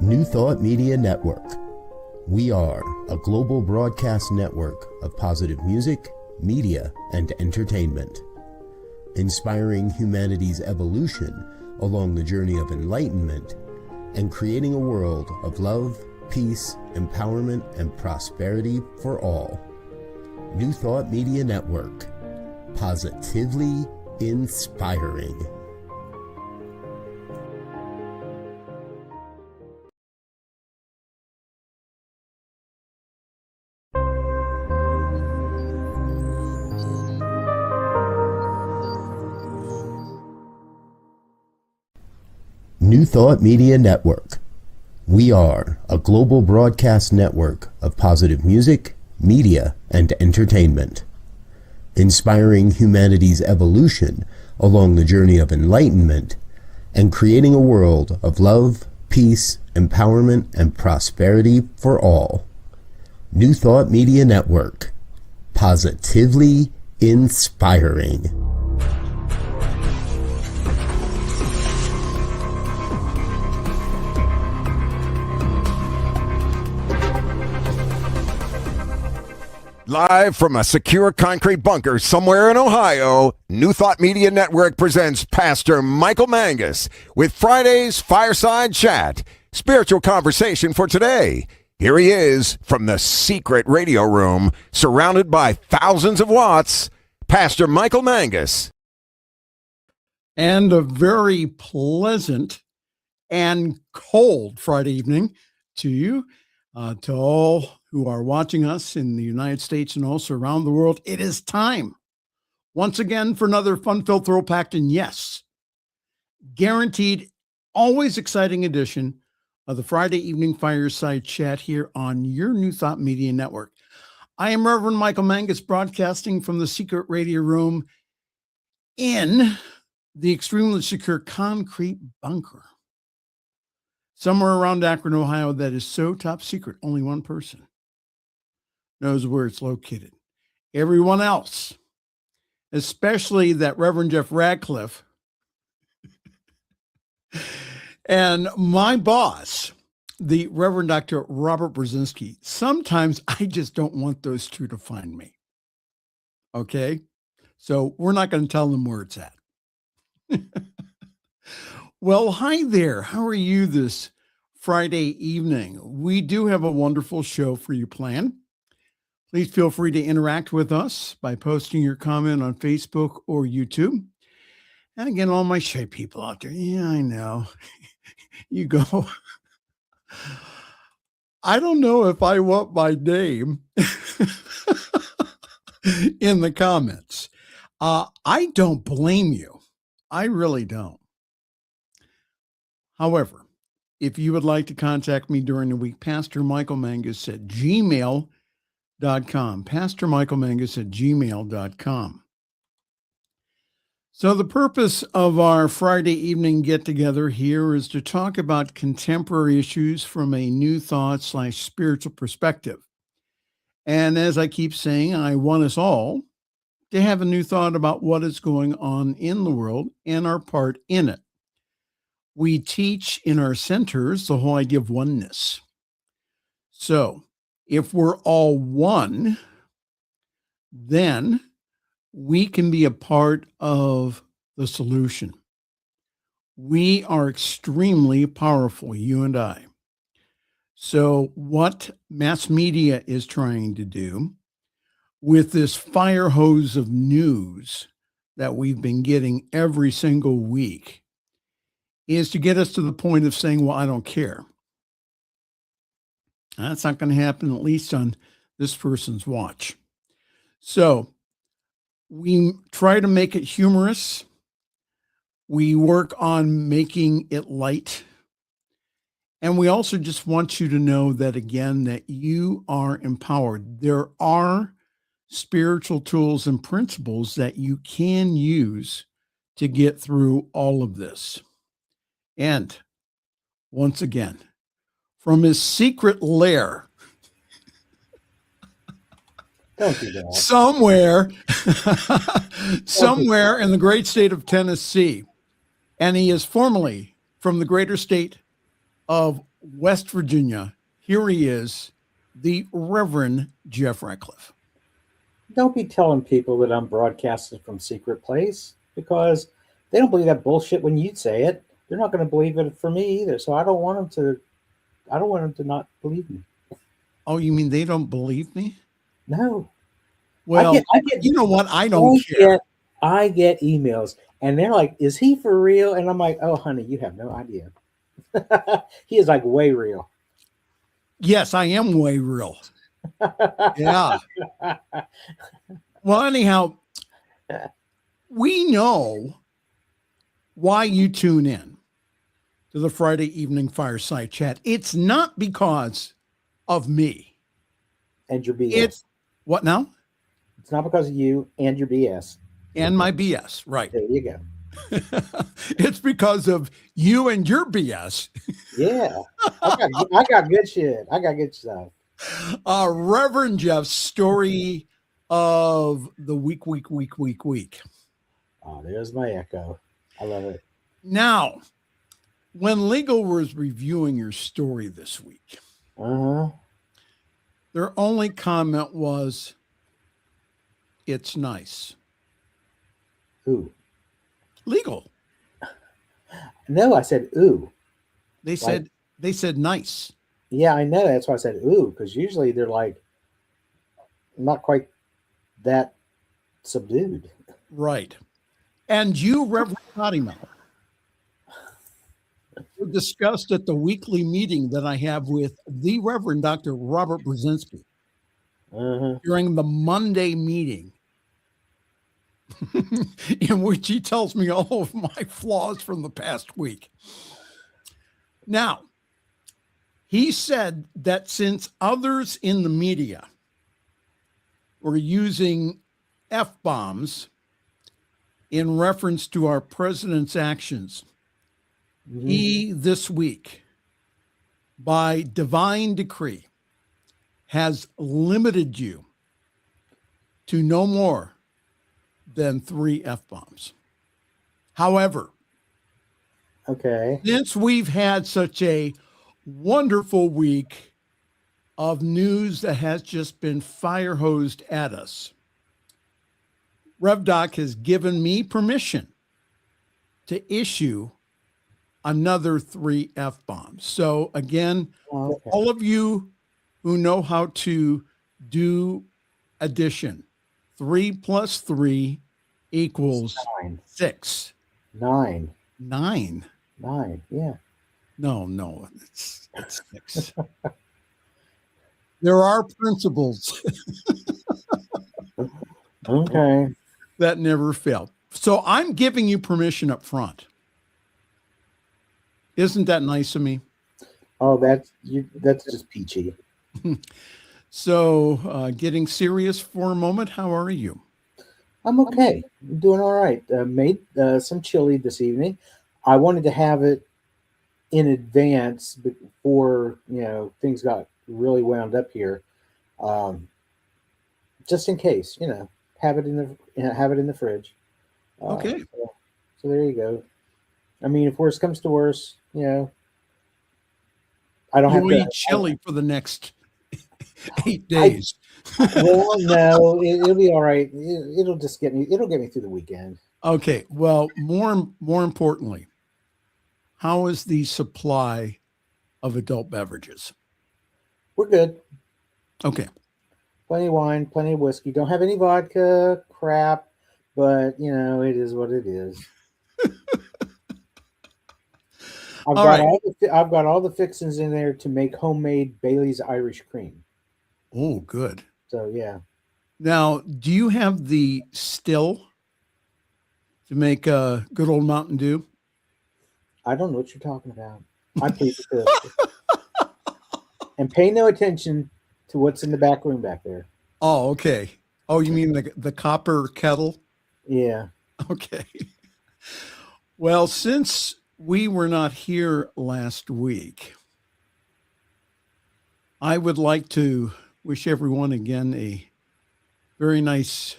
New Thought Media Network. We are a global broadcast network of positive music, media, and entertainment, inspiring humanity's evolution along the journey of enlightenment and creating a world of love, peace, empowerment, and prosperity for all. New Thought Media Network. Positively inspiring. New Thought Media Network. We are a global broadcast network of positive music, media, and entertainment, inspiring humanity's evolution along the journey of enlightenment and creating a world of love, peace, empowerment, and prosperity for all. New Thought Media Network. Positively inspiring. Live from a secure concrete bunker somewhere in Ohio, New Thought Media Network presents Pastor Michael Mangus with Friday's Fireside Chat, spiritual conversation for today. Here he is from the secret radio room, surrounded by thousands of watts, Pastor Michael Mangus. And a very pleasant and cold Friday evening to you, to all who are watching us in the United States and also around the world. It is time once again for another fun-filled, thrill-packed, and yes, guaranteed, always exciting edition of the Friday evening Fireside Chat here on your New Thought Media Network. I am Reverend Michael Mangus, broadcasting from the secret radio room in the extremely secure concrete bunker somewhere around Akron, Ohio, that is so top secret, only one person knows where it's located. Everyone else, especially that Reverend Jeff Radcliff and my boss, the Reverend Dr. Robert Brzezinski, sometimes I just don't want those two to find me. Okay? So we're not going to tell them where it's at. Well, hi there. How are you this Friday evening? We do have a wonderful show for you planned. Please feel free to interact with us by posting your comment on Facebook or YouTube. And again, all my shy people out there, yeah, I know. You go. I don't know if I want my name in the comments. I don't blame you. I really don't. However, if you would like to contact me during the week, pastormichaelmangus at gmail.com, pastormichaelmangus at gmail.com. So the purpose of our Friday evening get-together here is to talk about contemporary issues from a new thought / spiritual perspective. And as I keep saying, I want us all to have a new thought about what is going on in the world and our part in it. We teach in our centers the whole idea of oneness. So if we're all one, then we can be a part of the solution. We are extremely powerful, you and I. So what mass media is trying to do with this fire hose of news that we've been getting every single week is to get us to the point of saying, well, I don't care. That's not going to happen, at least on this person's watch. So we try to make it humorous. We work on making it light. And we also just want you to know that, again, that you are empowered. There are spiritual tools and principles that you can use to get through all of this. And once again, from his secret lair, don't do that. somewhere in the great state of Tennessee, and he is formerly from the greater state of West Virginia. Here he is, the Reverend Jeff Radcliff. Don't be telling people that I'm broadcasting from secret place, because they don't believe that bullshit when you say it. They're not going to believe it for me either. So I don't want them to not believe me. Oh, you mean they don't believe me? No. Well, I get, you know what? I don't care. I get emails and they're like, "Is he for real?" And I'm like, "Oh, honey, you have no idea." He is like way real. Yes, I am way real. Yeah. Well, anyhow, we know why you tune in to the Friday evening Fireside Chat. It's not because of me. And your BS. It's what now? It's not because of you and your BS. And my BS, right. There you go. It's because of you and your BS. Yeah. I got good shit. I got good stuff. Reverend Jeff's story of the week. Oh, there's my echo. I love it. Now, when Legal was reviewing your story this week, their only comment was, "It's nice." Ooh. Legal. No, I said ooh. They said nice. Yeah, I know. That's why I said ooh, because usually they're like not quite that subdued. Right. And you, Reverend Cottyman, were discussed at the weekly meeting that I have with the Reverend Dr. Robert Brzezinski during the Monday meeting, in which he tells me all of my flaws from the past week. Now, he said that since others in the media were using F-bombs in reference to our president's actions, he this week, by divine decree, has limited you to no more than 3 F-bombs. However, okay, since we've had such a wonderful week of news that has just been fire hosed at us, Rev Doc has given me permission to issue another 3 F-bombs. So again, for all of you who know how to do addition, 3 plus 3 equals 6. 9. 9. 9, yeah. No, it's 6. There are principles Okay. that never fail. So I'm giving you permission up front. Isn't that nice of me? Oh, that's just peachy. So getting serious for a moment, how are you? I'm okay. I'm doing all right. Made some chili this evening. I wanted to have it in advance before things got really wound up here, just in case. Have it in the fridge. Okay. So there you go. I mean, if worse comes to worse, I don't have to eat chili for the next 8 days. Well, no, it'll be all right. It'll get me through the weekend. Okay. Well, more importantly, how is the supply of adult beverages? We're good. Okay. Plenty of wine, plenty of whiskey. Don't have any vodka, crap, but it is what it is. I've got all the fixings in there to make homemade Bailey's Irish cream. Oh, good. So yeah. Now, do you have the still to make a good old Mountain Dew? I don't know what you're talking about. I plead the fifth. And pay no attention to what's in the back room back there. Oh, okay. Oh, you mean the copper kettle? Yeah. Okay. Well, since we were not here last week, I would like to wish everyone again a very nice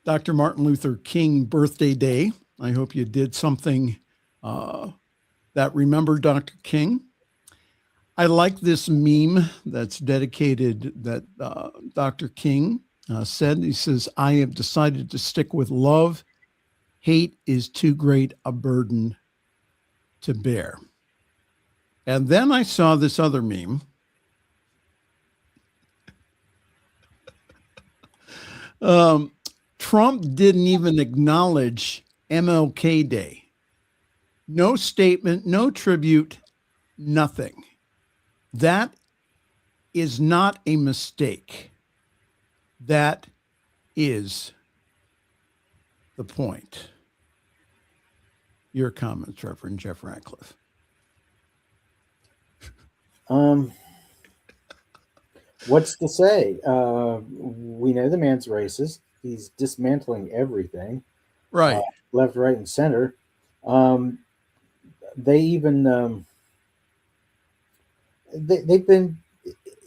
Dr. Martin Luther King birthday day. I hope you did something that remembered Dr. King. I like this meme that's dedicated that Dr. King said. He says, I have decided to stick with love. Hate is too great a burden to bear. And then I saw this other meme. Trump didn't even acknowledge MLK Day. No statement, no tribute, nothing. That is not a mistake. That is the point. Your comments, Reverend Jeff Radcliff. What's to say? We know the man's racist. He's dismantling everything, Right. left, right, and center. They even they've been.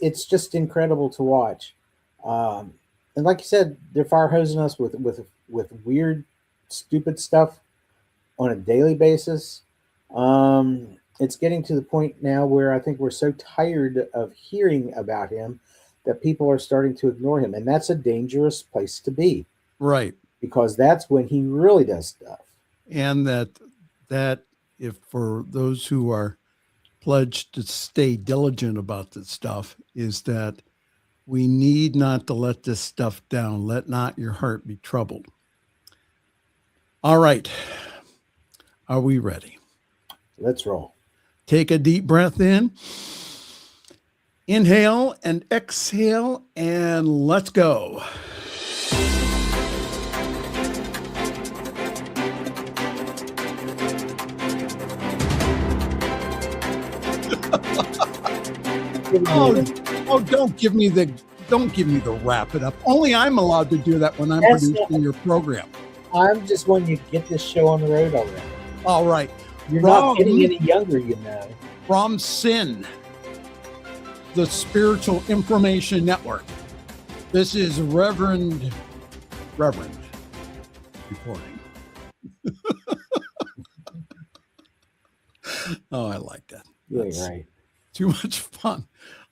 It's just incredible to watch. And like you said, they're fire hosing us with weird, stupid stuff on a daily basis. It's getting to the point now where I think we're so tired of hearing about him that people are starting to ignore him. And that's a dangerous place to be. Right. Because that's when he really does stuff. And that if for those who are pledged to stay diligent about this stuff, is that we need not to let this stuff down. Let not your heart be troubled. All right. Are we ready? Let's roll. Take a deep breath in. Inhale and exhale, and let's go. Oh, don't give me the wrap it up. Only I'm allowed to do that when I'm producing your program. I'm just wanting you to get this show on the road already. All right. You're not getting any younger, you know. From Sin, the Spiritual Information Network. This is Reverend reporting. Oh, I like that. That's right. Too much fun.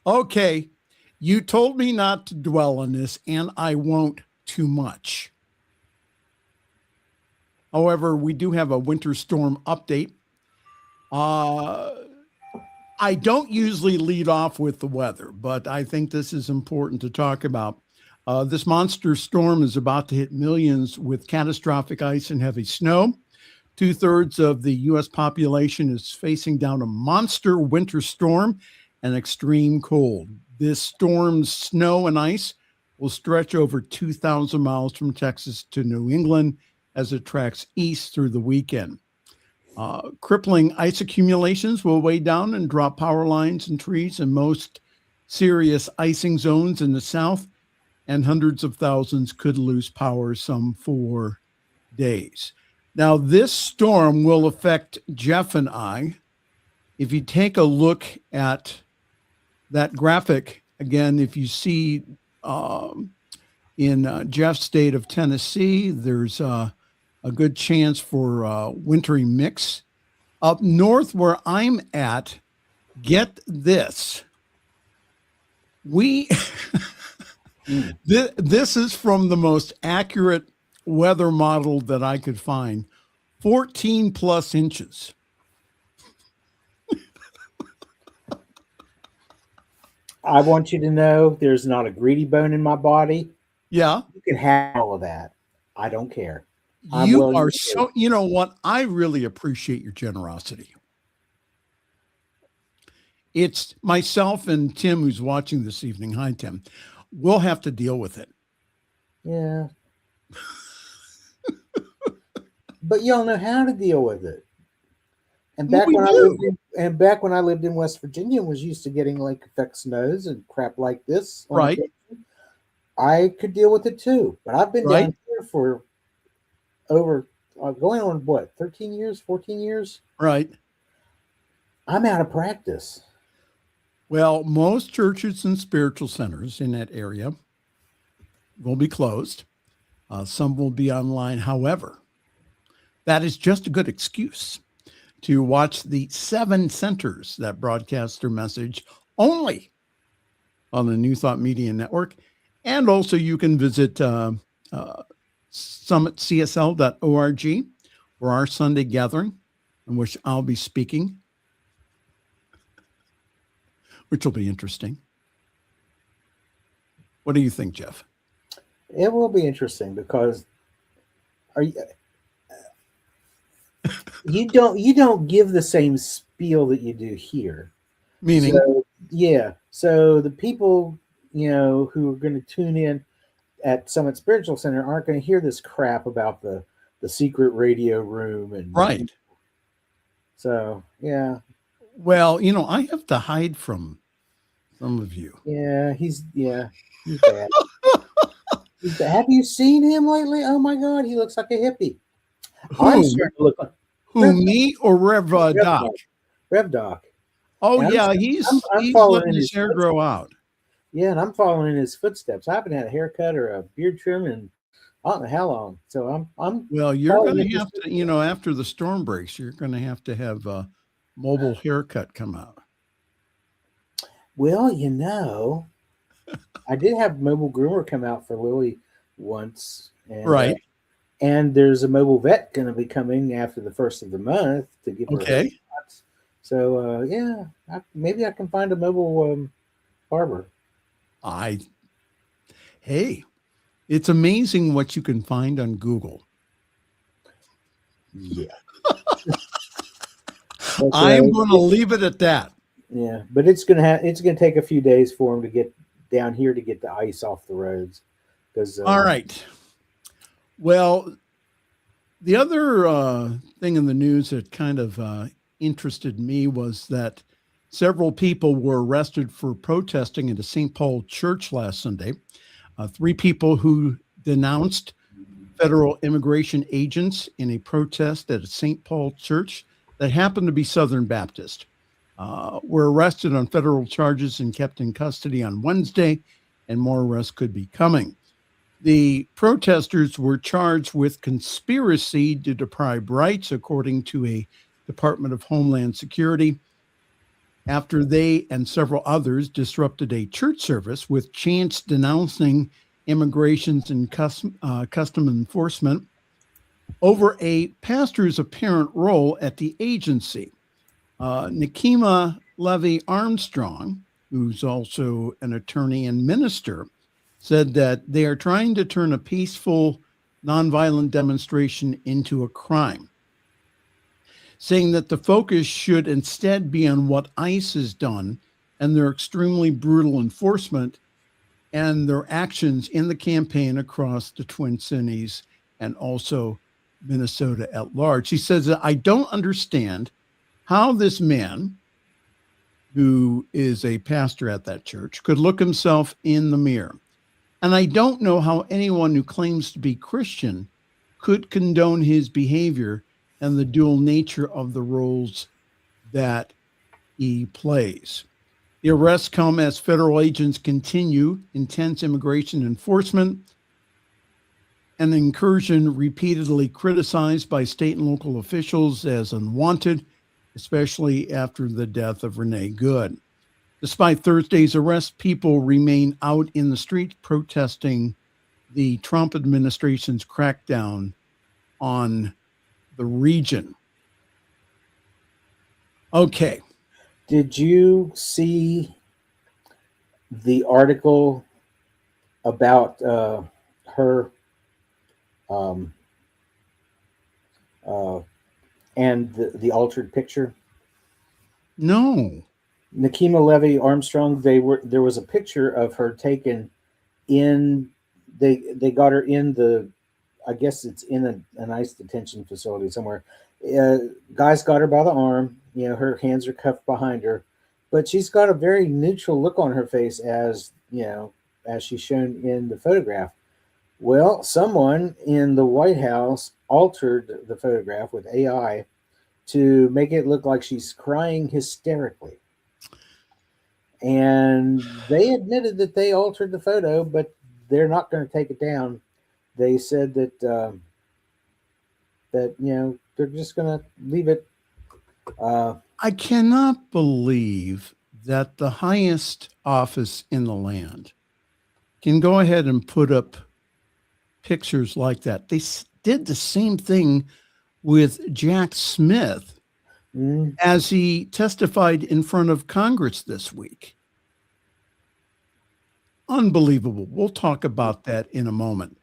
Okay. You told me not to dwell on this, and I won't too much. However, we do have a winter storm update. I don't usually lead off with the weather, but I think this is important to talk about. This monster storm is about to hit millions with catastrophic ice and heavy snow. 2/3 of the U.S. population is facing down a monster winter storm and extreme cold. This storm's snow and ice will stretch over 2,000 miles from Texas to New England as it tracks east through the weekend. Crippling ice accumulations will weigh down and drop power lines and trees in most serious icing zones in the south, and hundreds of thousands could lose power some 4 days. Now, this storm will affect Jeff and I. If you take a look at that graphic, again, if you see in Jeff's state of Tennessee, there's a good chance for wintry mix. Up north where I'm at, get this. This is from the most accurate weather model that I could find. 14 plus inches. I want you to know there's not a greedy bone in my body. Yeah. You can have all of that. I don't care. You are so, you know what? I really appreciate your generosity. It's myself and Tim who's watching this evening. Hi, Tim. We'll have to deal with it. Yeah. But y'all know how to deal with it. And back when I lived in West Virginia and was used to getting lake effect snows and crap like this, right? I could deal with it too. But I've been down here for over going on what, 13 years, 14 years? Right. I'm out of practice. Well, most churches and spiritual centers in that area will be closed. Some will be online. However, that is just a good excuse to watch the 7 centers that broadcast their message only on the New Thought Media Network. And also you can visit summitcsl.org for our Sunday gathering, in which I'll be speaking, which will be interesting. What do you think, Jeff? It will be interesting because you don't give the same spiel that you do here. Meaning? So the people, who are going to tune in at Summit Spiritual Center aren't going to hear this crap about the secret radio room and right. So yeah. Well, I have to hide from some of you. Yeah, he's bad. Have you seen him lately? Oh my God, he looks like a hippie. I'm starting to look like me or Rev Doc? Rev Doc. Oh yeah, he's letting his hair grow out. Yeah, and I'm following in his footsteps. I haven't had a haircut or a beard trim in I don't know how long. So I'm well, you're going to have to, after the storm breaks, you're going to have a mobile haircut come out. Well, I did have mobile groomer come out for Lily once. And, right. And there's a mobile vet going to be coming after the first of the month to give her shots. So, maybe I can find a mobile barber. Hey, it's amazing what you can find on Google. Yeah. I'm going to leave it at that. Yeah, but it's going to take a few days for him to get down here to get the ice off the roads. All right. Well, the other thing in the news that kind of interested me was that several people were arrested for protesting at a St. Paul church last Sunday. 3 people who denounced federal immigration agents in a protest at a St. Paul church that happened to be Southern Baptist were arrested on federal charges and kept in custody on Wednesday, and more arrests could be coming. The protesters were charged with conspiracy to deprive rights, according to a Department of Homeland Security, after they and several others disrupted a church service with chants denouncing immigrations and custom enforcement over a pastor's apparent role at the agency. Nikema Levy Armstrong, who's also an attorney and minister, said that they are trying to turn a peaceful, nonviolent demonstration into a crime, saying that the focus should instead be on what ICE has done and their extremely brutal enforcement and their actions in the campaign across the Twin Cities and also Minnesota at large. He says that I don't understand how this man, who is a pastor at that church, could look himself in the mirror. And I don't know how anyone who claims to be Christian could condone his behavior and the dual nature of the roles that he plays. The arrests come as federal agents continue intense immigration enforcement, an incursion repeatedly criticized by state and local officials as unwanted, especially after the death of Renee Good. Despite Thursday's arrest, people remain out in the street protesting the Trump administration's crackdown on the region. Okay. Did you see the article about her and the altered picture? No. Nikema Levy Armstrong, there was a picture of her taken in, they got her in the, I guess it's in an ICE detention facility somewhere. Guys got her by the arm, her hands are cuffed behind her, but she's got a very neutral look on her face as she's shown in the photograph. Well, someone in the White House altered the photograph with AI to make it look like she's crying hysterically. And they admitted that they altered the photo, but they're not going to take it down. They said that they're just going to leave it I cannot believe that the highest office in the land can go ahead and put up pictures like that. They did the same thing with Jack Smith as he testified in front of Congress this week. Unbelievable. We'll talk about that in a moment.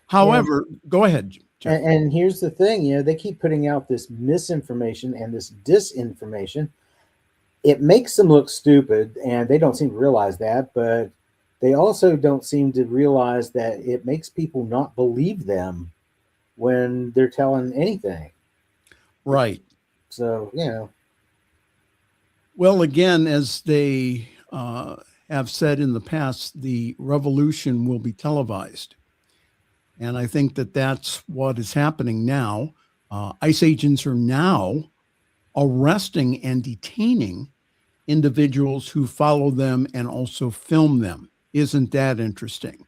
However, go ahead, Jeff. And here's the thing, they keep putting out this misinformation and this disinformation. It makes them look stupid, and they don't seem to realize that, but they also don't seem to realize that it makes people not believe them when they're telling anything. Right. So, Well, again, as they have said in the past, the revolution will be televised. And I think that that's what is happening now. ICE agents are now arresting and detaining individuals who follow them and also film them. Isn't that interesting?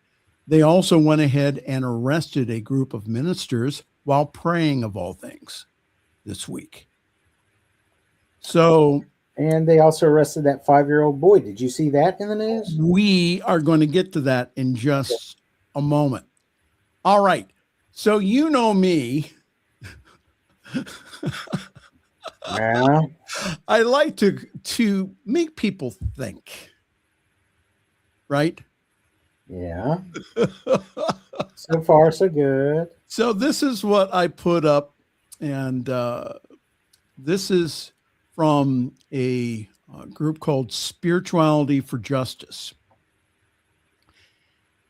They also went ahead and arrested a group of ministers while praying, of all things, this week. So, and they also arrested that 5-year-old boy. Did you see that in the news? We are going to get to that in just a moment. All right. So you know me. Yeah. I like to make people think. Right? Yeah. So far, so good. So this is what I put up, and this is from a group called Spirituality for Justice.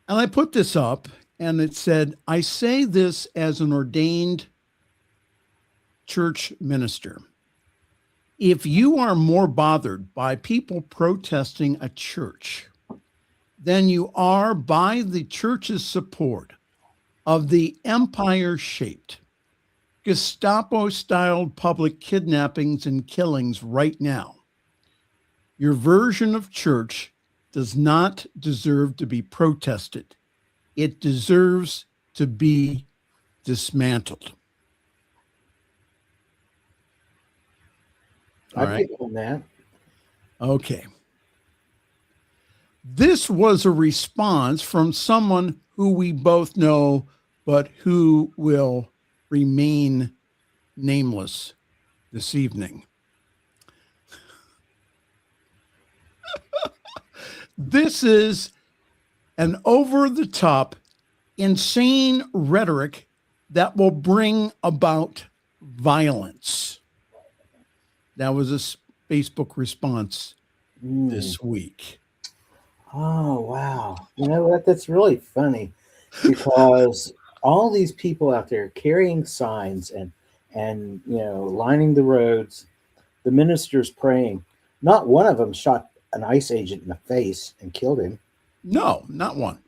And I put this up, and it said, I say this as an ordained church minister. If you are more bothered by people protesting a church than you are by the church's support of the empire-shaped, Gestapo-styled public kidnappings and killings right now, your version of church does not deserve to be protested. It deserves to be dismantled. All right. I on that. Okay. This was a response from someone who we both know, but who will remain nameless this evening. This is an over-the-top, insane rhetoric that will bring about violence. That was a Facebook response this week. Oh, wow. You know what? That's really funny, because all these people out there carrying signs and lining the roads, the ministers praying, not one of them shot an ICE agent in the face and killed him. No, not one.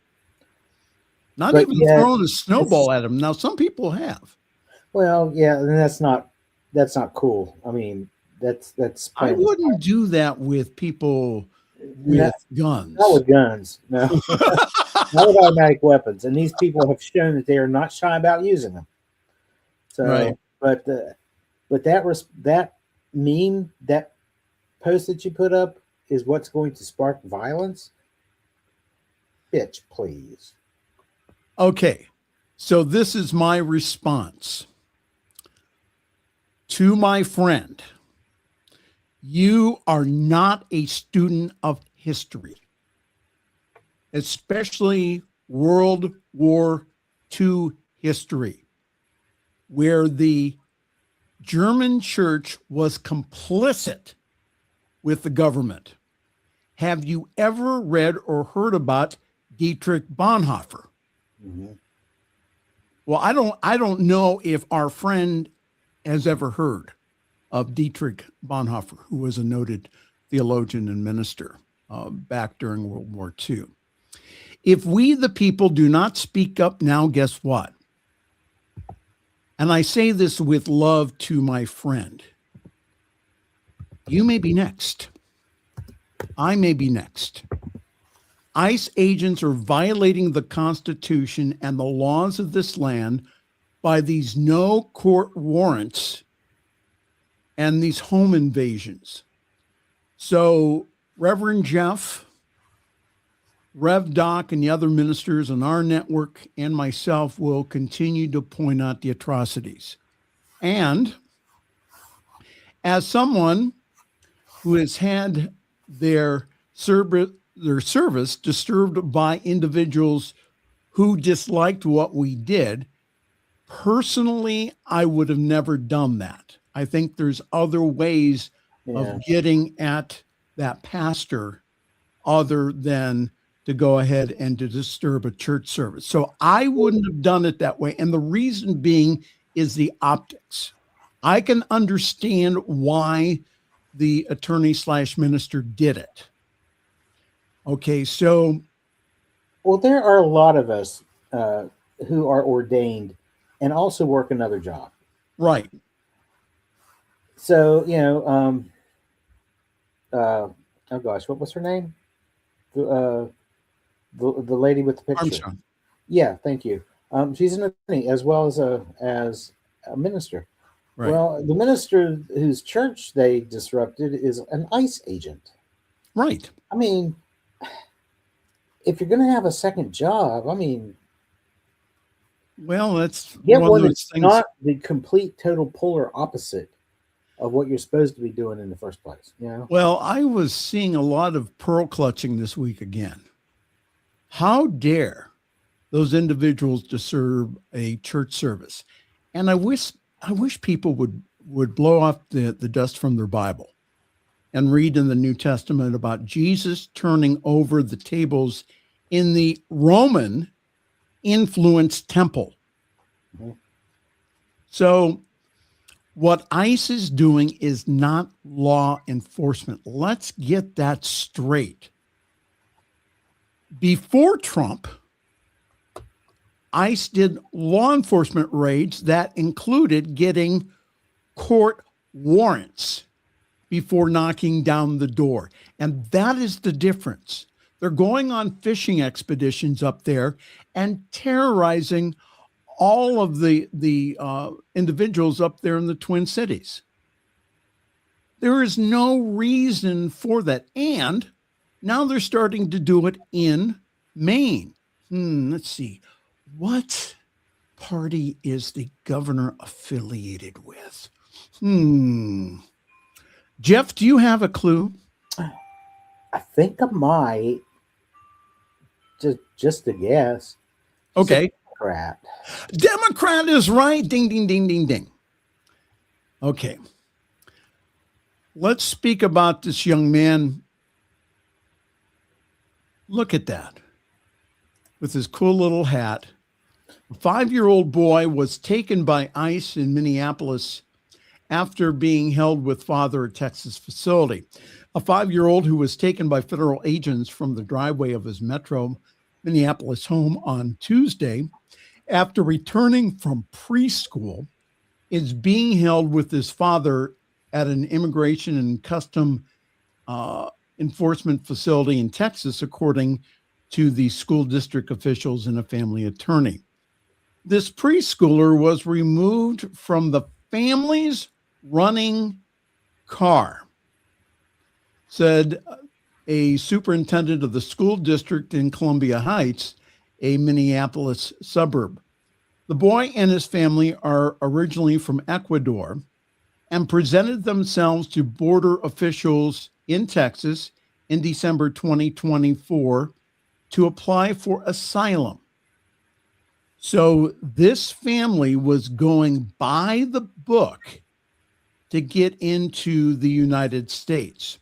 Not even throwing a snowball at him. Now, some people have. Well, yeah, and that's not cool. I mean, that's. I wouldn't do that with people with guns. Not with guns. No, not with automatic weapons. And these people have shown that they are not shy about using them. So, right. But that meme, that post that you put up, is what's going to spark violence? Bitch, please. Okay, so this is my response to my friend. You are not a student of history, especially World War II history, where the German church was complicit with the government. Have you ever read or heard about Dietrich Bonhoeffer? Mm-hmm. Well, I don't know if our friend has ever heard of Dietrich Bonhoeffer, who was a noted theologian and minister back during World War II. If we, the people, do not speak up now, guess what? And I say this with love to my friend. You may be next. I may be next. ICE agents are violating the Constitution and the laws of this land by these no court warrants and these home invasions. So Reverend Jeff, Rev Doc, and the other ministers on our network and myself will continue to point out the atrocities. And as someone who has had their service disturbed by individuals who disliked what we did, personally, I would have never done that. I think there's other ways of getting at that pastor other than to go ahead and to disturb a church service. So I wouldn't have done it that way. And the reason being is the optics. I can understand why the attorney/minister did it. Okay, so. Well, there are a lot of us who are ordained and also work another job. Right. So, oh gosh, what was her name? The lady with the picture. Armstrong. Yeah, thank you. She's an attorney as well as a minister. Right. Well, the minister whose church they disrupted is an ICE agent. Right. I mean, if you're going to have a second job, I mean, well, that's get one one of those that's things. not the complete total polar opposite of what you're supposed to be doing in the first place. You know? Well, I was seeing a lot of pearl clutching this week again. How dare those individuals disturb a church service? And I wish people would blow off the dust from their Bible and read in the New Testament about Jesus turning over the tables in the Roman influenced temple. Mm-hmm. So what ICE is doing is not law enforcement. Let's get that straight. Before Trump, ICE did law enforcement raids that included getting court warrants before knocking down the door. And that is the difference. They're going on fishing expeditions up there and terrorizing all of the individuals up there in the Twin Cities. There is no reason for that. And now they're starting to do it in Maine. Let's see. What party is the governor affiliated with? Jeff, do you have a clue? I think I might. Just a guess. Okay. Democrat. Democrat is right. Ding, ding, ding, ding, ding. Okay. Let's speak about this young man. Look at that. With his cool little hat. A 5-year-old boy was taken by ICE in Minneapolis after being held with father at a Texas facility. A 5-year-old who was taken by federal agents from the driveway of his Metro Minneapolis home on Tuesday after returning from preschool is being held with his father at an immigration and custom enforcement facility in Texas, according to the school district officials and a family attorney. This preschooler was removed from the family's running car, said a superintendent of the school district in Columbia Heights, a Minneapolis suburb. The boy and his family are originally from Ecuador and presented themselves to border officials in Texas in December 2024 to apply for asylum. So this family was going by the book to get into the United States.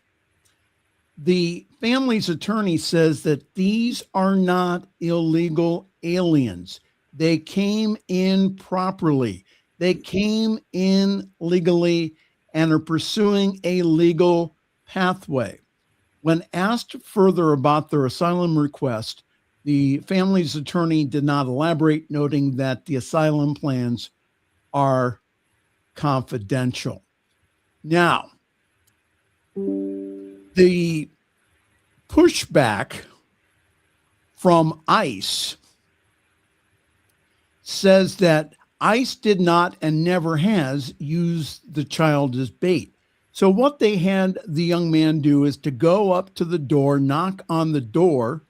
The family's attorney says that these are not illegal aliens. They came in properly. They came in legally and are pursuing a legal pathway. When asked further about their asylum request, the family's attorney did not elaborate, noting that the asylum plans are confidential. Now, the pushback from ICE says that ICE did not and never has used the child as bait. So what they had the young man do is to go up to the door, knock on the door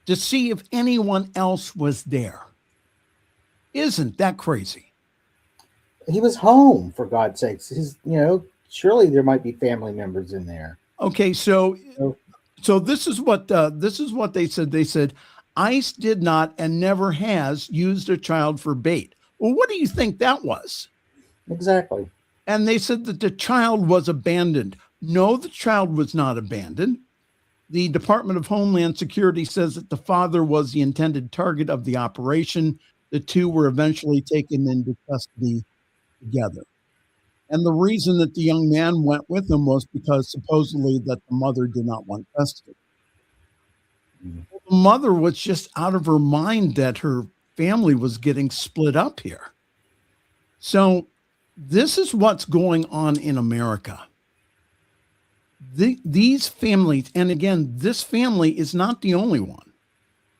to see if anyone else was there. Isn't that crazy? He was home, for God's sakes. Surely there might be family members in there. Okay, so this is what they said. They said ICE did not and never has used a child for bait. Well, what do you think that was? Exactly. And they said that the child was abandoned. No, the child was not abandoned. The Department of Homeland Security says that the father was the intended target of the operation. The two were eventually taken into custody together. And the reason that the young man went with them was because supposedly that the mother did not want custody. The mother was just out of her mind that her family was getting split up here. So this is what's going on in America. These families, and again, this family is not the only one.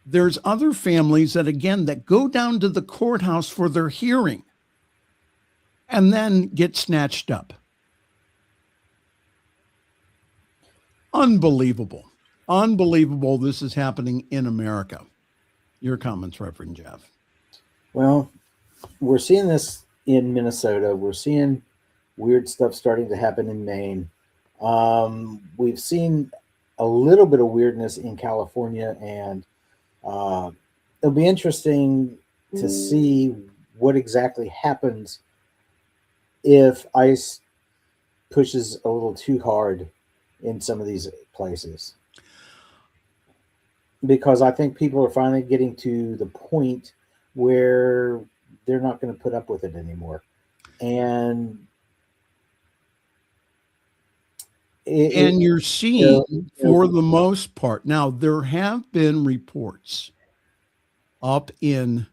There's other families that go down to the courthouse for their hearing and then get snatched up. Unbelievable. Unbelievable this is happening in America. Your comments, Reverend Jeff. Well, we're seeing this in Minnesota. We're seeing weird stuff starting to happen in Maine. We've seen a little bit of weirdness in California, and it'll be interesting to see what exactly happens if ICE pushes a little too hard in some of these places. Because I think people are finally getting to the point where they're not going to put up with it anymore. And you're seeing, for the most part, now there have been reports up in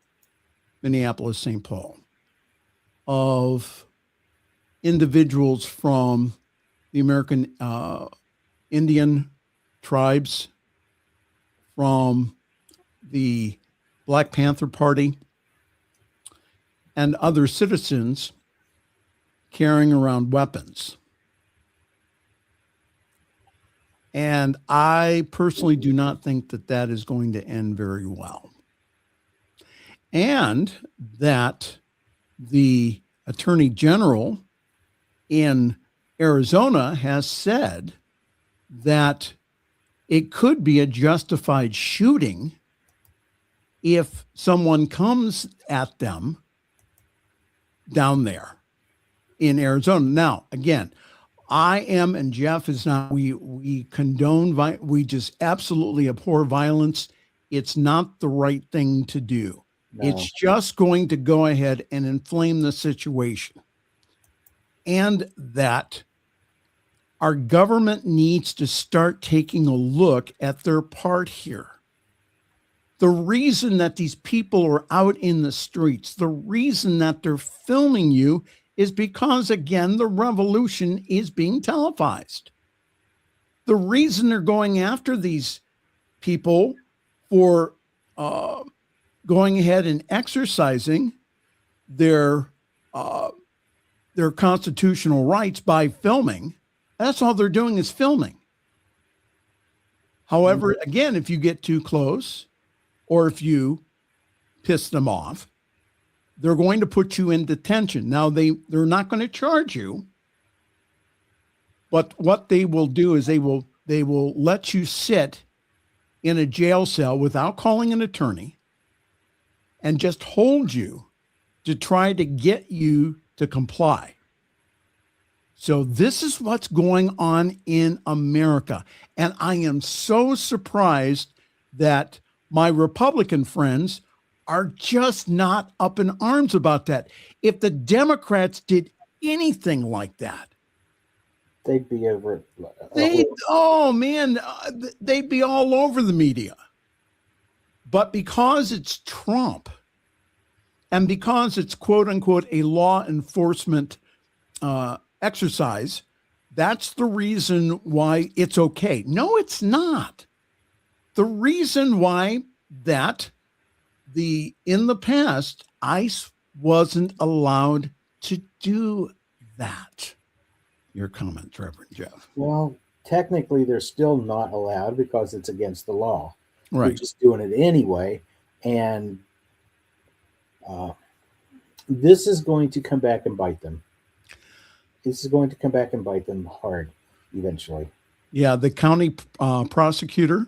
Minneapolis, St. Paul, of individuals from the American Indian tribes, from the Black Panther Party, and other citizens carrying around weapons. And I personally do not think that that is going to end very well. And that the Attorney General in Arizona has said that it could be a justified shooting if someone comes at them down there in Arizona. Now, again, I am, and Jeff is not, we condone, we just absolutely abhor violence. It's not the right thing to do. No. It's just going to go ahead and inflame the situation. And that our government needs to start taking a look at their part here. The reason that these people are out in the streets, the reason that they're filming you is because, again, the revolution is being televised. The reason they're going after these people for going ahead and exercising their constitutional rights by filming, that's all they're doing is filming. However, again, if you get too close or if you piss them off, they're going to put you in detention. Now, they're not going to charge you, but what they will do is they will let you sit in a jail cell without calling an attorney and just hold you to try to get you to comply. So this is what's going on in America. And I am so surprised that my Republican friends are just not up in arms about that. If the Democrats did anything like that, they'd be over it. They'd be all over the media. But because it's Trump and because it's quote unquote a law enforcement exercise, that's the reason why it's okay. No, it's not. The reason why that in the past, ICE wasn't allowed to do that. Your comments, Reverend Jeff. Well, technically, they're still not allowed because it's against the law. They're Right. just doing it anyway. And this is going to come back and bite them. This is going to come back and bite them hard eventually. Yeah, the county prosecutor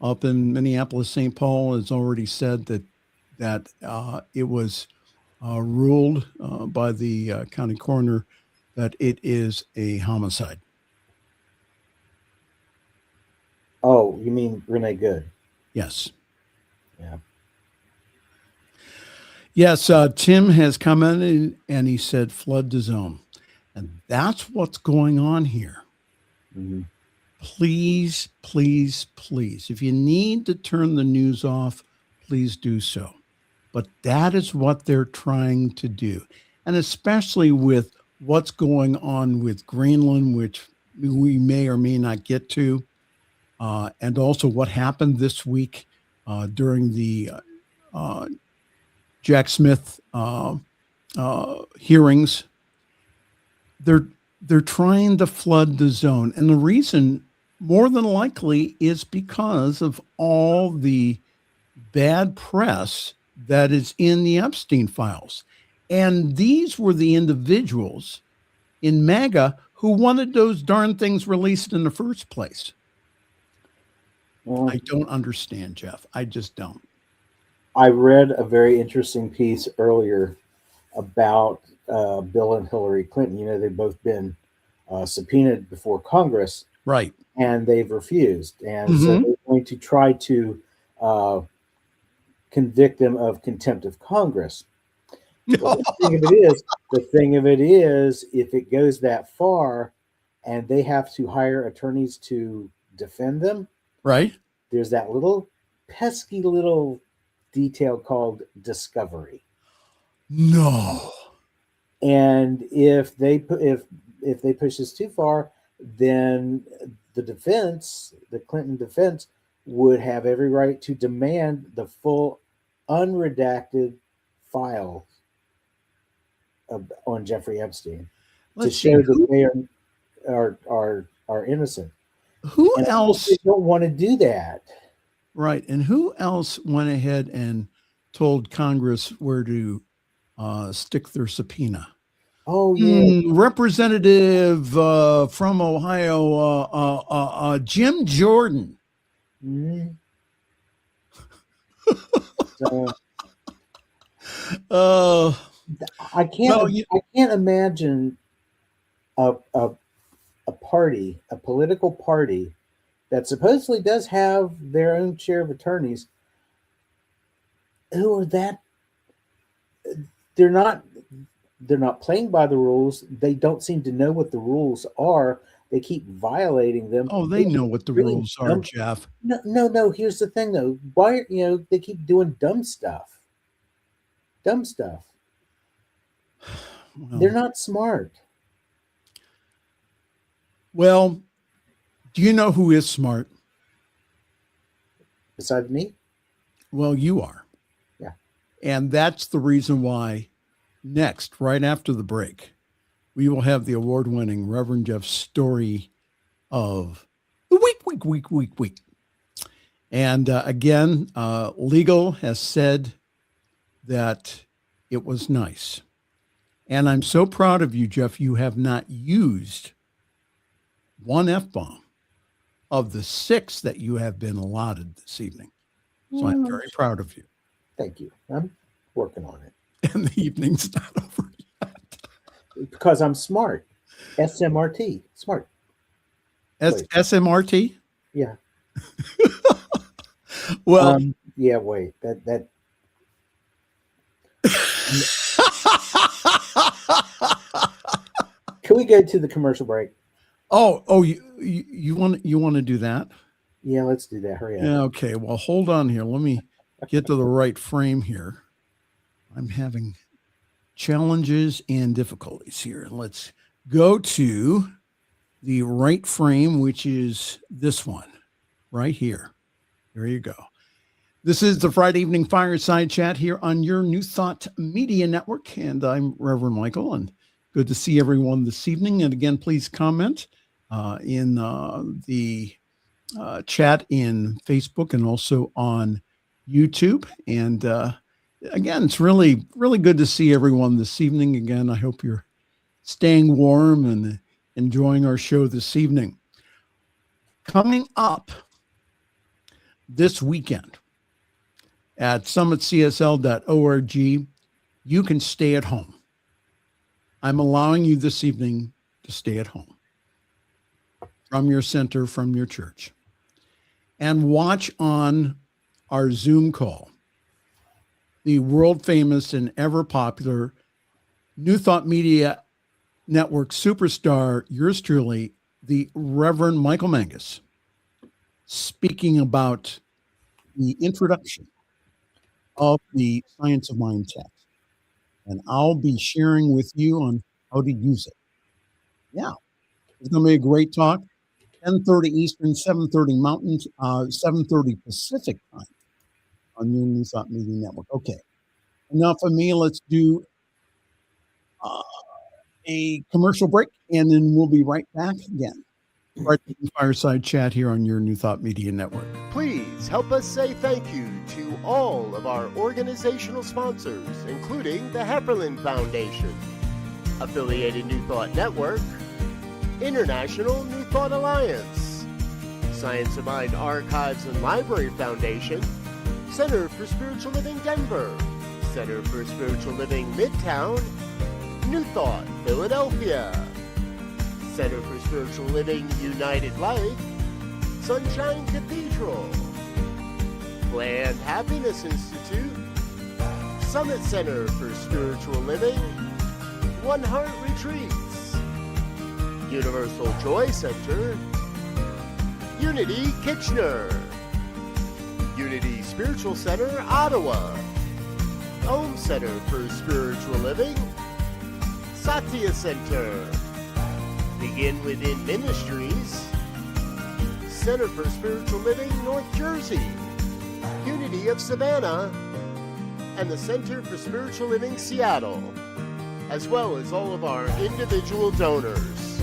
up in Minneapolis, St. Paul, has already said that it was ruled by the county coroner that it is a homicide. Oh, you mean Renee Good? Yes. Yeah. Yes, Tim has commented and he said flood the zone. And that's what's going on here. Mm-hmm. Please, please, please, if you need to turn the news off, please do so. But that is what they're trying to do. And especially with what's going on with Greenland, which we may or may not get to, and also what happened this week during the Jack Smith hearings. They're trying to flood the zone. And the reason, more than likely, is because of all the bad press that is in the Epstein files. And these were the individuals in MAGA who wanted those darn things released in the first place. Well, I don't understand, Jeff. I just don't. I read a very interesting piece earlier about Bill and Hillary Clinton. You know, they've both been subpoenaed before Congress. Right. And they've refused. And so they're going to try to convict them of contempt of Congress. Well, the thing of it is, if it goes that far and they have to hire attorneys to defend them, right? There's that little pesky little detail called discovery. No. And if they push this too far, then the defense, the Clinton defense, would have every right to demand the full unredacted file on Jeffrey Epstein to show that they are innocent. Who else don't want to do that? Right. And who else went ahead and told Congress where to stick their subpoena? Oh, yeah. Representative from Ohio, Jim Jordan. Mm-hmm. I can't imagine a political party that supposedly does have their own share of attorneys who are that they're not playing by the rules. They don't seem to know what the rules are. They keep violating them. Oh, they know what the rules are, Jeff. No. Here's the thing, though. Why, they keep doing dumb stuff. Well, they're not smart. Well, do you know who is smart? Besides me? Well, you are. Yeah. And that's the reason why next, right after the break, we will have the award-winning Reverend Jeff's story of the week. And again, legal has said that it was nice. And I'm so proud of you, Jeff. You have not used one F-bomb of the 6 that you have been allotted this evening. So I'm very proud of you. Thank you. I'm working on it. And the evening's not over yet. Because I'm smart. SMRT. Smart. SMRT? Yeah. Well, yeah, wait. That Can we go to the commercial break? Oh, you want to do that? Yeah, let's do that. Hurry up. Yeah, okay. Well, hold on here. Let me get to the right frame here. I'm having challenges and difficulties here. Let's go to the right frame, which is this one right here. There you go. This is the Friday evening Fireside Chat here on your New Thought Media Network, and I'm Reverend Michael, and good to see everyone this evening. And again, please comment in the chat in Facebook and also on YouTube. And again, it's really, really good to see everyone this evening. Again, I hope you're staying warm and enjoying our show this evening. Coming up this weekend at summitcsl.org, you can stay at home. I'm allowing you this evening to stay at home from your center, from your church, and watch on our Zoom call the world famous and ever popular New Thought Media Network superstar, yours truly, the Reverend Michael Mangus, speaking about the introduction of the Science of Mind text. And I'll be sharing with you on how to use it. Yeah, it's going to be a great talk. 10:30 Eastern, 7:30 Mountain, 7:30 Pacific time on your New Thought Media Network. Okay, enough of me. Let's do a commercial break, and then we'll be right back again. Right in Fireside Chat here on your New Thought Media Network. Please help us say thank you to all of our organizational sponsors, including the Hepperlin Foundation, Affiliated New Thought Network, International New Thought Alliance, Science of Mind Archives and Library Foundation, Center for Spiritual Living Denver, Center for Spiritual Living Midtown, New Thought Philadelphia, Center for Spiritual Living United Life, Sunshine Cathedral, Planned Happiness Institute, Summit Center for Spiritual Living, One Heart Retreats, Universal Joy Center, Unity Kitchener, Unity Spiritual Center Ottawa, Home Center for Spiritual Living, Satya Center, Begin Within Ministries, Center for Spiritual Living North Jersey, Unity of Savannah, and the Center for Spiritual Living Seattle, as well as all of our individual donors.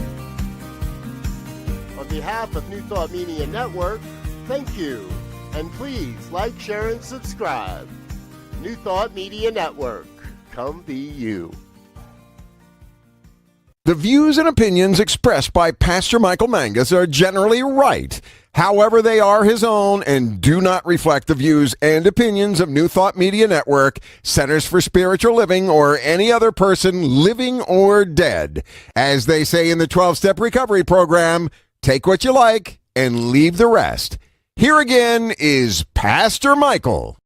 On behalf of New Thought Media Network, thank you, and please like, share, and subscribe. New Thought Media Network, come be you. The views and opinions expressed by Pastor Michael Mangus are generally right. However, they are his own and do not reflect the views and opinions of New Thought Media Network, Centers for Spiritual Living, or any other person living or dead. As they say in the 12-Step Recovery Program, take what you like and leave the rest. Here again is Pastor Michael.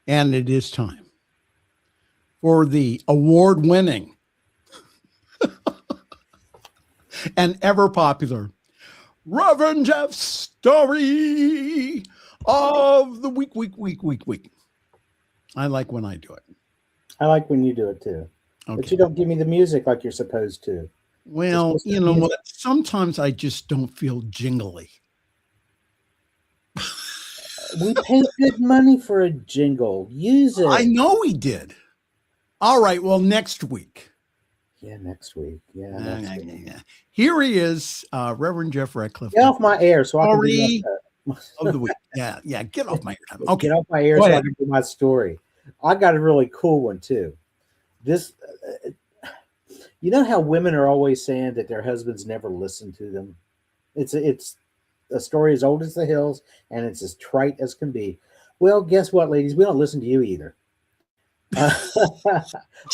And it is time for the award-winning and ever-popular Reverend Jeff's Story of the Week. I like when I do it. I like when you do it too. Okay. But you don't give me the music like you're supposed to. Well, you know what? Sometimes I just don't feel jingly. We paid good money for a jingle. Use it. I know we did. All right. Well, next week. Yeah, next week. Yeah. Next week. Here he is, Reverend Jeff Radcliff. Get off my air so I can Story do of the week. Yeah. Get off my ear. Okay. Get off my air so I can do my story. I got a really cool one too. This, you know how women are always saying that their husbands never listen to them. It's a story as old as the hills, and it's as trite as can be. Well, guess what, ladies? We don't listen to you either. We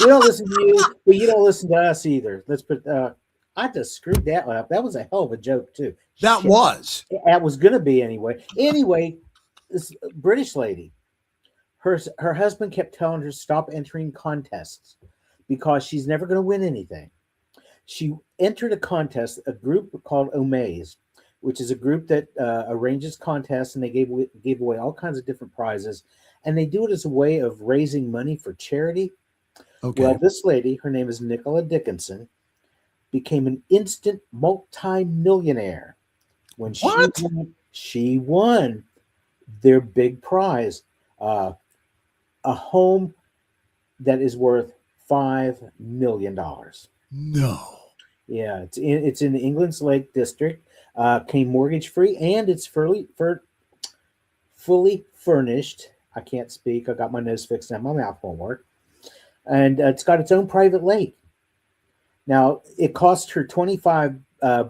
don't listen to you, but you don't listen to us either. Let's put. I just screwed that one up. That was a hell of a joke too. That was going to be anyway. Anyway, this British lady, her husband kept telling her to stop entering contests because she's never going to win anything. She entered a contest, a group called Omaze, which is a group that arranges contests, and they gave away all kinds of different prizes, and they do it as a way of raising money for charity. Okay. Well, this lady, her name is Nicola Dickinson, became an instant multi-millionaire when she won She won their big prize, a home that is worth $5 million. No. Yeah, it's in the England's Lake District. Came mortgage free, and it's fully furnished. I can't speak. I got my nose fixed now. My mouth won't work. And it's got its own private lake. Now, it cost her 25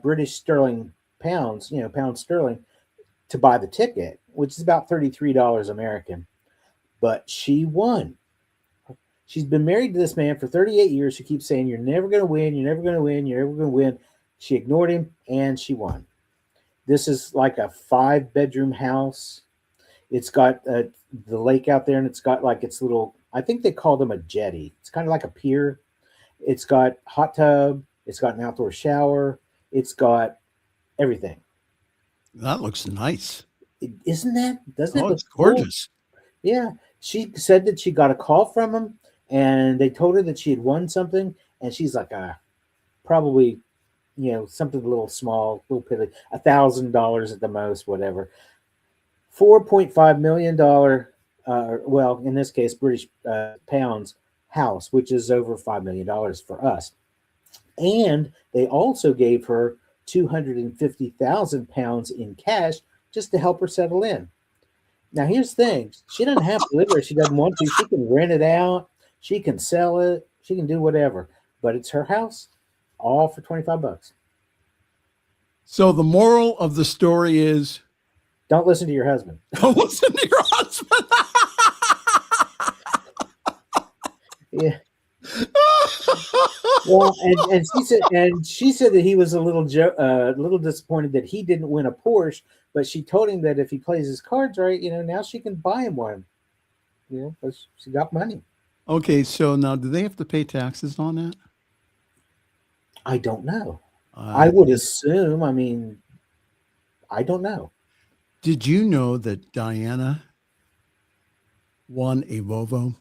British sterling pounds, pounds sterling, to buy the ticket, which is about $33 American. But she won. She's been married to this man for 38 years. She keeps saying, "You're never going to win. You're never going to win. You're never going to win." She ignored him, and she won. This is like a 5-bedroom house. It's got the lake out there, and it's got like its little, I think they call them a jetty. It's kind of like a pier. It's got hot tub. It's got an outdoor shower. It's got everything. That looks nice. Isn't that? Doesn't it look gorgeous? Cool? Yeah. She said that she got a call from him, and they told her that she had won something, and she's like, probably, something a little small, little piddly, $1,000 at the most, whatever. $4.5 million, well, in this case, British pounds house, which is over $5 million for us. And they also gave her 250,000 pounds in cash just to help her settle in. Now, here's the thing. She doesn't have to live there if she doesn't want to. She can rent it out. She can sell it. She can do whatever. But it's her house, all for $25. So the moral of the story is, don't listen to your husband. Don't listen to your husband. Yeah. Well, and she said that he was a little disappointed that he didn't win a Porsche, but she told him that if he plays his cards right, now she can buy him one. Because she got money. Okay, so now do they have to pay taxes on that? I don't know. I would assume. I mean, I don't know. Did you know that Diana won a Volvo?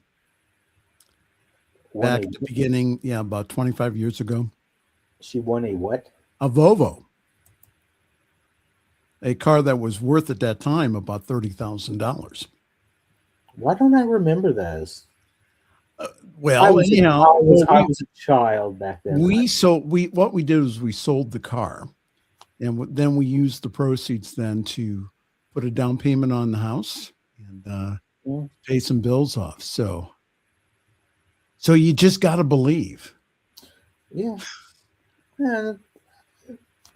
Back at the beginning, about 25 years ago. She won a what? A Volvo. A car that was worth at that time about $30,000. Why don't I remember those? Well, I was a child back then. What we did is we sold the car, and then we used the proceeds then to put a down payment on the house and pay some bills off. So you just got to believe. Yeah.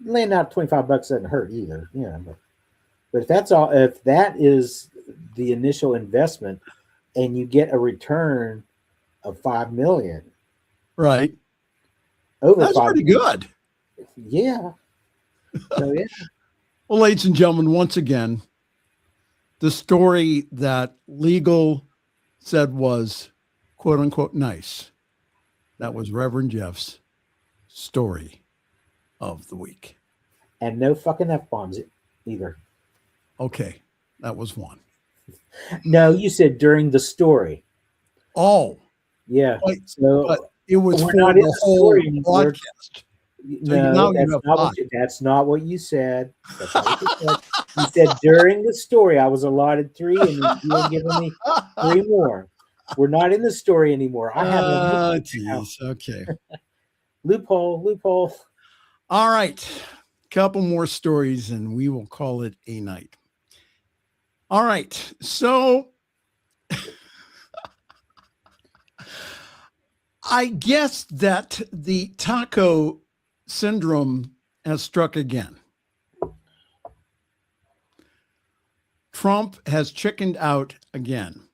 Laying out $25 doesn't hurt either. But if that is the initial investment and you get a return of $5 million. Right. That's pretty good. Yeah. So, yeah. Well, ladies and gentlemen, once again, the story that legal said was quote unquote nice. That was Reverend Jeff's story of the week. And no fucking F-bombs either. Okay. That was one. No, you said during the story. Oh. Yeah. But it was for not the whole broadcast. No, that's not what you said. That's not what you said. You said during the story. I was allotted 3, and you were giving me 3 more. We're not in the story anymore. I have a geez. Okay. Loophole. All right. Couple more stories, and we will call it a night. All right. So I guess that the taco syndrome has struck again. Trump has chickened out again.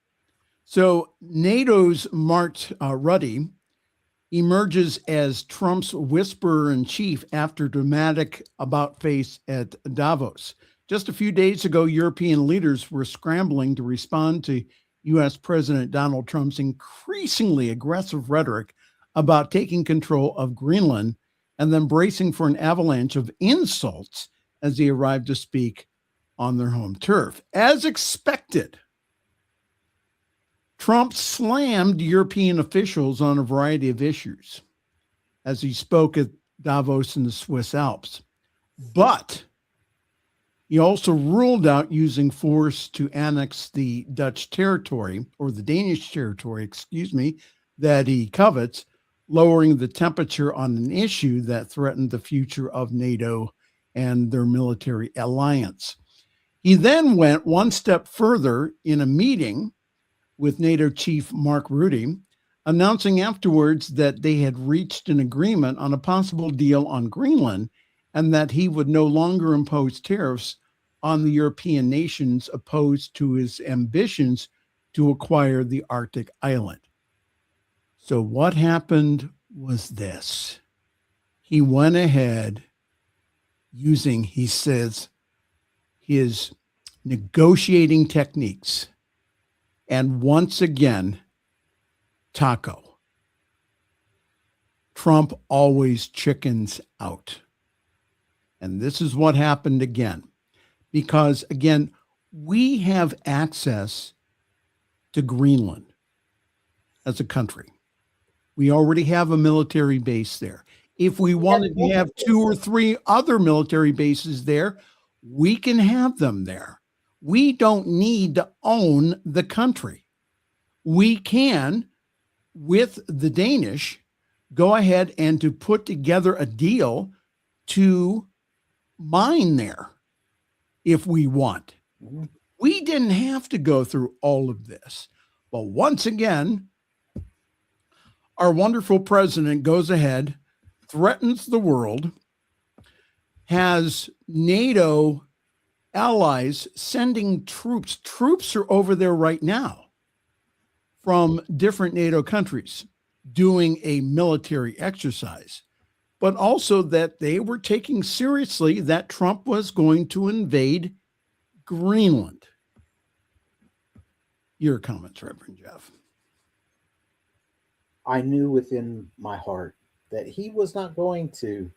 So NATO's Mark Rutte emerges as Trump's whisperer in chief after dramatic about-face at Davos. Just a few days ago, European leaders were scrambling to respond to U.S. President Donald Trump's increasingly aggressive rhetoric about taking control of Greenland and then bracing for an avalanche of insults as he arrived to speak on their home turf. As expected, Trump slammed European officials on a variety of issues as he spoke at Davos in the Swiss Alps. But He also ruled out using force to annex the Dutch territory, or the Danish territory, excuse me, that he covets, lowering the temperature on an issue that threatened the future of NATO and their military alliance. He then went one step further in a meeting with NATO chief Mark Rutte, announcing afterwards that they had reached an agreement on a possible deal on Greenland and that he would no longer impose tariffs on the European nations opposed to his ambitions to acquire the Arctic island. So what happened was this. He went ahead using, he says, his negotiating techniques. And once again, Taco. Trump always chickens out. And this is what happened again. Because, again, we have access to Greenland as a country. We already have a military base there. If we wanted to have 2 or 3 other military bases there, we can have them there. We don't need to own the country. We can, with the Danish, go ahead and to put together a deal to mine there if we want. We didn't have to go through all of this. But once again, our wonderful president goes ahead, threatens the world, has NATO allies sending troops. Troops are over there right now from different NATO countries doing a military exercise, but also that they were taking seriously that Trump was going to invade Greenland. Your comments, Reverend Jeff. I knew within my heart that he was not going to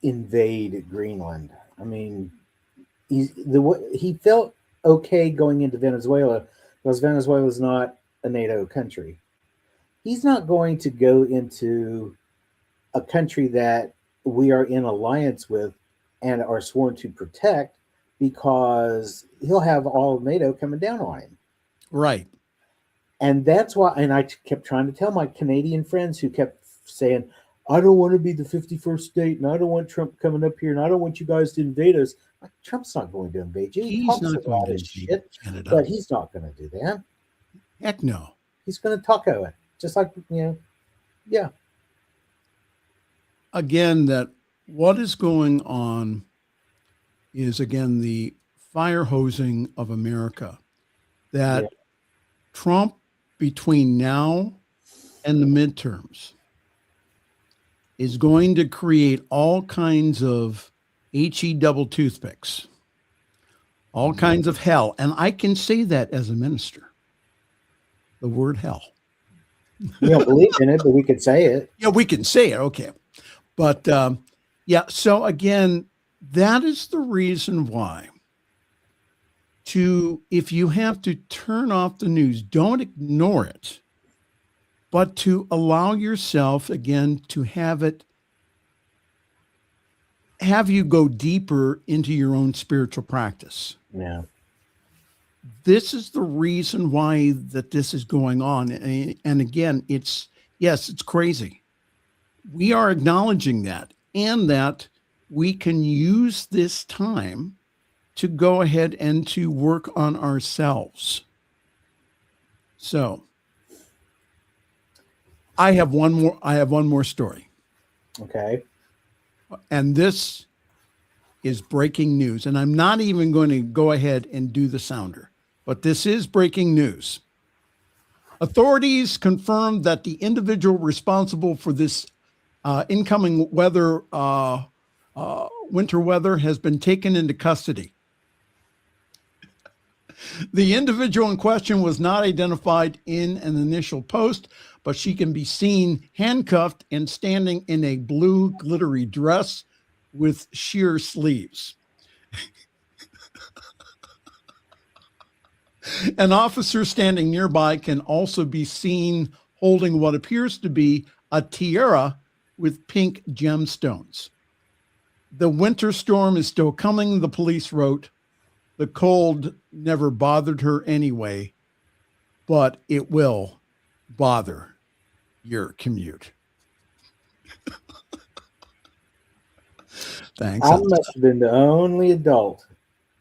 invade Greenland. I mean, he felt okay going into Venezuela because Venezuela is not a NATO country. He's not going to go into a country that we are in alliance with and are sworn to protect, because he'll have all of NATO coming down on him. Right. And that's why, and I kept trying to tell my Canadian friends who kept saying, I don't want to be the 51st state, and I don't want Trump coming up here, and I don't want you guys to invade us. Like, Trump's not going to invade you. He talks a lot of shit, but he's not going to do that. Heck no. He's going to taco it, just like, yeah. Again, that what is going on is, again, the fire hosing of America. That Trump, between now and the midterms, is going to create all kinds of HE double toothpicks, all kinds of hell. And I can say that as a minister, the word hell. We don't believe in it, but we could say it. Yeah, we can say it. Okay. But so again, that is the reason why if you have to turn off the news, don't ignore it, but to allow yourself, again, to have you go deeper into your own spiritual practice. Yeah. This is the reason why that this is going on. And again, it's crazy. We are acknowledging that, and that we can use this time to go ahead and to work on ourselves. So I have one more story. Okay. And this is breaking news. And I'm not even going to go ahead and do the sounder, but this is breaking news. Authorities confirmed that the individual responsible for this incoming winter weather has been taken into custody. The individual in question was not identified in an initial post, but she can be seen handcuffed and standing in a blue glittery dress with sheer sleeves. An officer standing nearby can also be seen holding what appears to be a tiara with pink gemstones. The winter storm is still coming, the police wrote. The cold never bothered her anyway, but it will bother your commute. Thanks. I must have been the only adult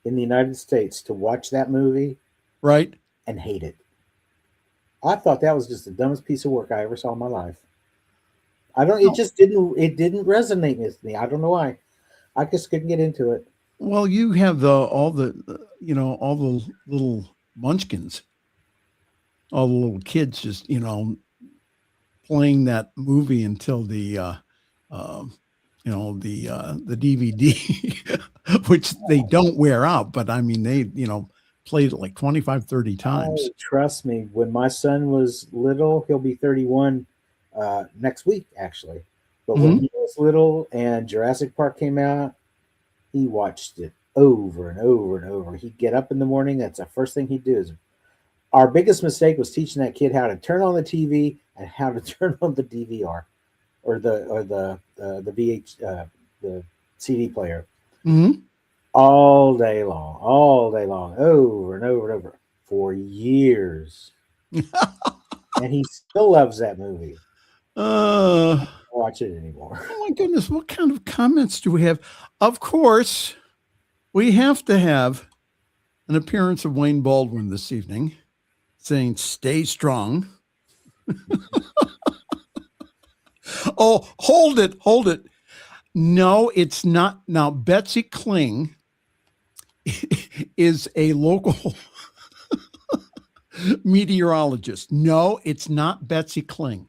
in the United States to watch that movie Right? and hate it. I thought that was just the dumbest piece of work I ever saw in my life. It didn't resonate with me. I don't know why. I just couldn't get into it. Well, you have all the little munchkins, all the little kids just, playing that movie until the DVD, which they don't wear out, but I mean, they, played it like 25, 30 times. Oh, trust me, when my son was little, he'll be 31 next week, actually. But when he was little and Jurassic Park came out, he watched it over and over and over. He'd get up in the morning. That's the first thing he'd do. Our biggest mistake was teaching that kid how to turn on the TV and how to turn on the DVR or the CD player. Mm-hmm. All day long, over and over and over for years. And he still loves that movie. Watch it anymore. Oh my goodness, what kind of comments do we have? Of course, we have to have an appearance of Wayne Baldwin this evening saying, "Stay strong." Oh, hold it. No, it's not. Now, Betsy Kling is a local meteorologist. No, it's not Betsy Kling.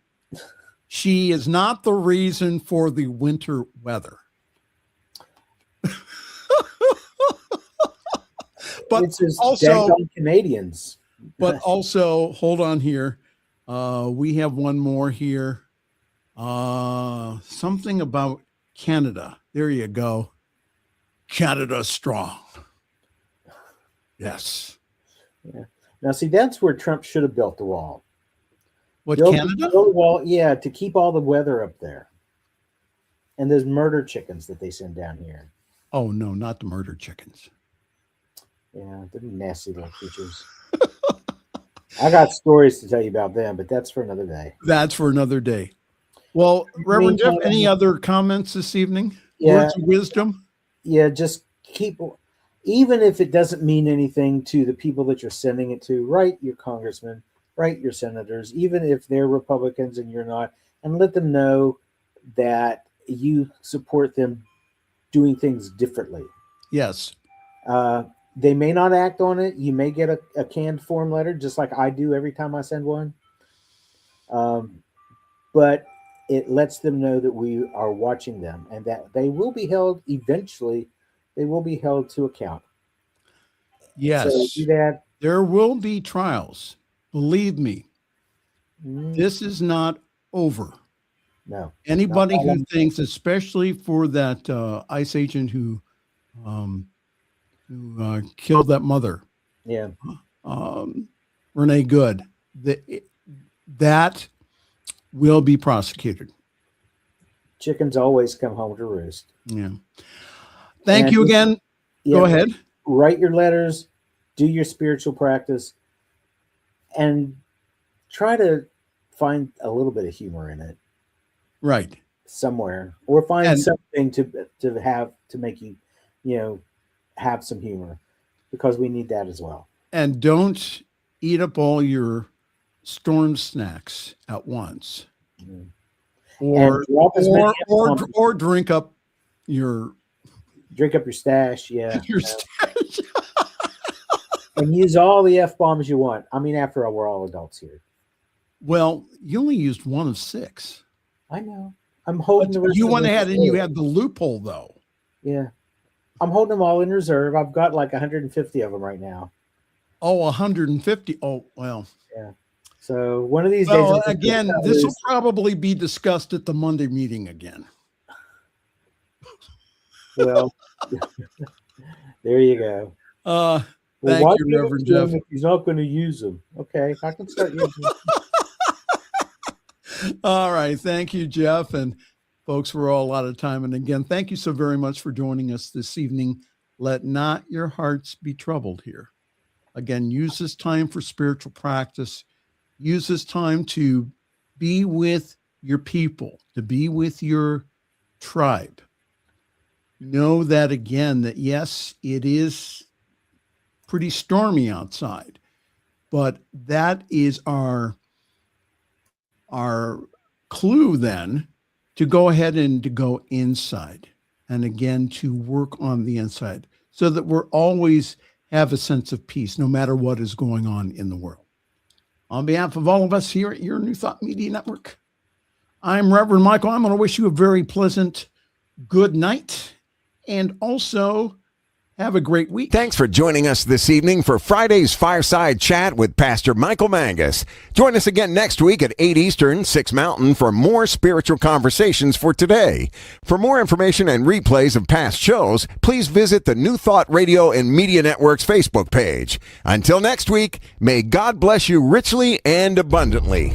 She is not the reason for the winter weather. But it's just also Canadians. But also, hold on here. We have one more here. Something about Canada. There you go. Canada strong. Yes. Yeah. Now, see, that's where Trump should have built the wall. What, Canada? Build a wall, yeah, to keep all the weather up there. And those murder chickens that they send down here. Oh, no, not the murder chickens. Yeah, they're nasty little creatures. I got stories to tell you about them, but that's for another day. That's for another day. Well, Reverend Jeff, any other comments this evening? Yeah. Words of wisdom? Yeah, just keep, even if it doesn't mean anything to the people that you're sending it to, write your congressman, write your senators, even if they're Republicans and you're not, and let them know that you support them doing things differently. Yes. They may not act on it. You may get a canned form letter, just like I do every time I send one. But it lets them know that we are watching them and that they will be held eventually. They will be held to account. Yes. So do that. There will be trials. Believe me. This is not over. No. Anybody who thinks, especially for that ICE agent who killed that mother. Yeah. Renee Good. That will be prosecuted. Chickens always come home to roost. Yeah. Thank you again. Yeah, go ahead. Write your letters, do your spiritual practice, and try to find a little bit of humor in it. Right. Somewhere. Or find something to have to make you, have some humor, because we need that as well. And don't eat up all your storm snacks at once. Or drink up your stash. Yeah. Your stash. And use all the F-bombs you want. I mean, after all, we're all adults here. Well, you only used one of 6. I know. I'm holding the You went ahead and you had the loophole, though. Yeah. I'm holding them all in reserve. I've got like 150 of them right now. Oh, 150. Oh, well. Yeah. So one of these days. Again, this will probably be discussed at the Monday meeting again. Well, there you go. Thank you, Reverend Jeff. If he's not going to use them. Okay, I can start using them. All right. Thank you, Jeff. And folks, we're all out of time. And again, thank you so very much for joining us this evening. Let not your hearts be troubled here. Again, use this time for spiritual practice. Use this time to be with your people, to be with your tribe. Know that again, that yes, it is pretty stormy outside, but that is our clue then to go ahead and to go inside, and again to work on the inside, so that we're always have a sense of peace no matter what is going on in the world. On behalf of all of us here at your New Thought Media Network, I'm Reverend Michael. I'm going to wish you a very pleasant good night, and also have a great week. Thanks for joining us this evening for Friday's Fireside Chat with Pastor Michael Mangus. Join us again next week at 8 Eastern, 6 Mountain for more spiritual conversations for today. For more information and replays of past shows, please visit the New Thought Radio and Media Network's Facebook page. Until next week, may God bless you richly and abundantly.